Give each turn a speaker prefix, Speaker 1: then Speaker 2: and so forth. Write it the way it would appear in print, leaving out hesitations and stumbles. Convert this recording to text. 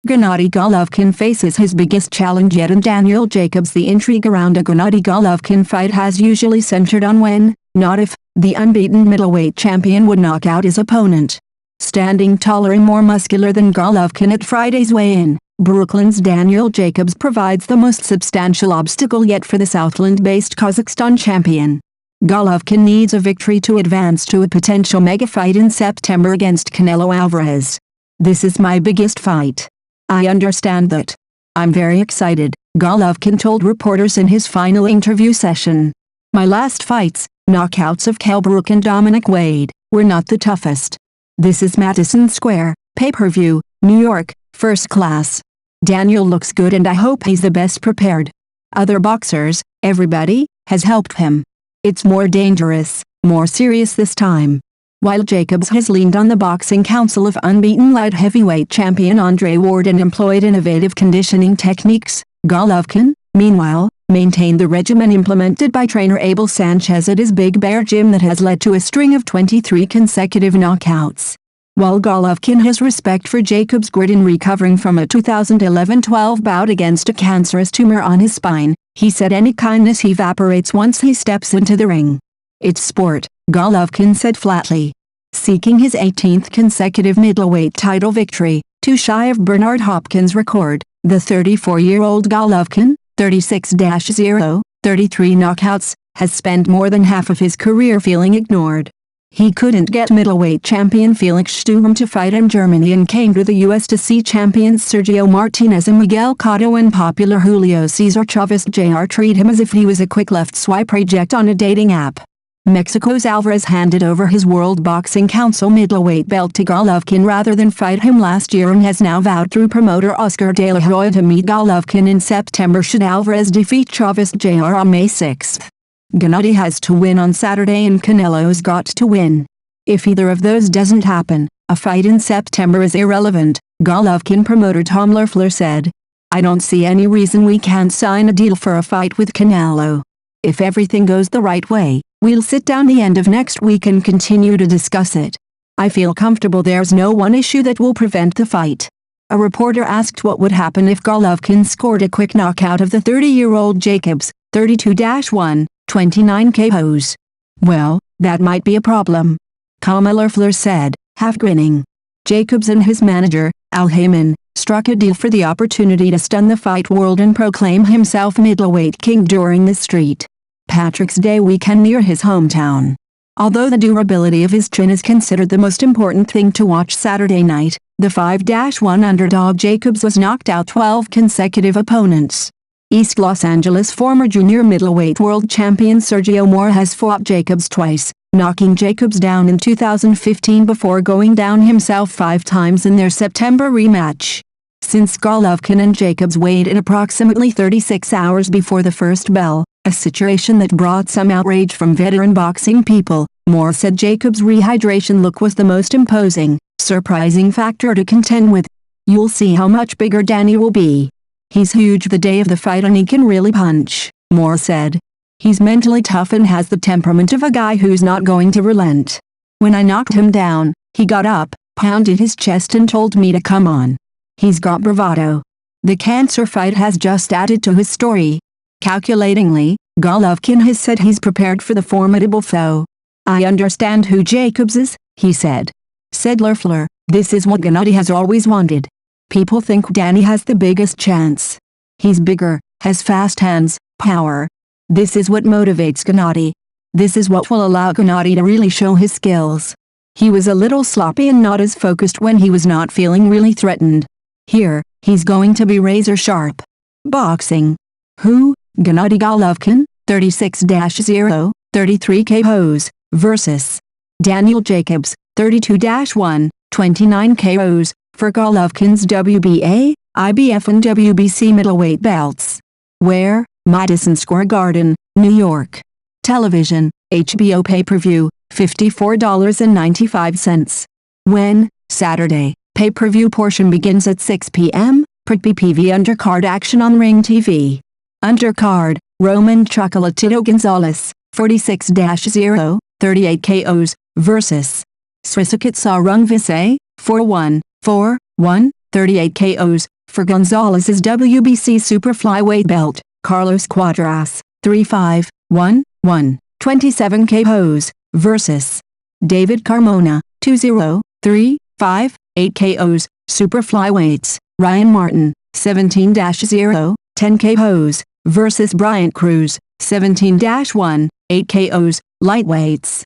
Speaker 1: Gennady Golovkin faces his biggest challenge yet in Daniel Jacobs. The intrigue around a Gennady Golovkin fight has usually centered on when, not if, the unbeaten middleweight champion would knock out his opponent. Standing taller and more muscular than Golovkin at Friday's weigh-in, Brooklyn's Daniel Jacobs provides the most substantial obstacle yet for the Southland-based Kazakhstan champion. Golovkin needs a victory to advance to a potential mega fight in September against Canelo Alvarez. "This is my biggest fight. I understand that. I'm very excited," Golovkin told reporters in his final interview session. "My last fights, knockouts of Kell Brook and Dominic Wade, were not the toughest. This is Madison Square, pay-per-view, New York, first class. Daniel looks good and I hope he's the best prepared. Other boxers, everybody, has helped him. It's more dangerous, more serious this time." While Jacobs has leaned on the Boxing Council of unbeaten light heavyweight champion Andre Ward and employed innovative conditioning techniques, Golovkin, meanwhile, maintained the regimen implemented by trainer Abel Sanchez at his Big Bear gym that has led to a string of 23 consecutive knockouts. While Golovkin has respect for Jacobs' grit in recovering from a 2011-12 bout against a cancerous tumor on his spine, he said any kindness evaporates once he steps into the ring. "It's sport," Golovkin said flatly. Seeking his 18th consecutive middleweight title victory, too shy of Bernard Hopkins' record, the 34-year-old Golovkin, 36-0, 33 knockouts, has spent more than half of his career feeling ignored. He couldn't get middleweight champion Felix Sturm to fight in Germany and came to the US to see champions Sergio Martinez and Miguel Cotto and popular Julio Cesar Chavez Jr. treat him as if he was a quick left swipe reject on a dating app. Mexico's Alvarez handed over his World Boxing Council middleweight belt to Golovkin rather than fight him last year and has now vowed through promoter Oscar De La Hoya to meet Golovkin in September should Alvarez defeat Chavez Jr. on May 6. Gennady has to win on Saturday and Canelo's got to win. If either of those doesn't happen, a fight in September is irrelevant, Golovkin promoter Tom Loeffler said. "I don't see any reason we can't sign a deal for a fight with Canelo. If everything goes the right way, we'll sit down the end of next week and continue to discuss it. I feel comfortable there's no one issue that will prevent the fight." A reporter asked what would happen if Golovkin scored a quick knockout of the 30-year-old Jacobs, 32-1, 29 KOs. "Well, that might be a problem," Loeffler said, half grinning. Jacobs and his manager, Al Heyman, struck a deal for the opportunity to stun the fight world and proclaim himself middleweight king during the St. Patrick's Day weekend near his hometown. Although the durability of his chin is considered the most important thing to watch Saturday night, the 5-1 underdog Jacobs was knocked out 12 consecutive opponents. East Los Angeles former junior middleweight world champion Sergio Moore has fought Jacobs twice, knocking Jacobs down in 2015 before going down himself 5 times in their September rematch. Since Golovkin and Jacobs weighed in approximately 36 hours before the first bell, a situation that brought some outrage from veteran boxing people, Moore said Jacobs' rehydration look was the most imposing, surprising factor to contend with. "You'll see how much bigger Danny will be. He's huge the day of the fight and he can really punch," Moore said. "He's mentally tough and has the temperament of a guy who's not going to relent. When I knocked him down, he got up, pounded his chest and told me to come on. He's got bravado. The cancer fight has just added to his story." Calculatingly, Golovkin has said he's prepared for the formidable foe. "I understand who Jacobs is," he said. Said Loeffler, "This is what Gennady has always wanted. People think Danny has the biggest chance. He's bigger, has fast hands, power. This is what motivates Gennady. This is what will allow Gennady to really show his skills. He was a little sloppy and not as focused when he was not feeling really threatened. Here, he's going to be razor sharp." Boxing. Who? Gennady Golovkin, 36-0, 33 KOs, versus Daniel Jacobs, 32-1, 29 KOs, for Golovkin's WBA, IBF and WBC middleweight belts. Where? Madison Square Garden, New York. Television, HBO pay-per-view, $54.95. When? Saturday. Pay-per-view portion begins at 6 p.m., PPV undercard action on Ring TV. Undercard, Roman Chocolatito Gonzalez, 46-0, 38 KOs, versus Srisaket Sarungvise, 4-1, 4-1, 38 KOs, for Gonzalez's WBC Super Flyweight belt, Carlos Cuadras, 3-5-1-1, 27 KOs, vs. David Carmona, 2-0, 3-5-8 KOs, Super Flyweights, Ryan Martin, 17-0, 10 KOs, vs. Bryant Cruz, 17-1, 8 KOs, Lightweights.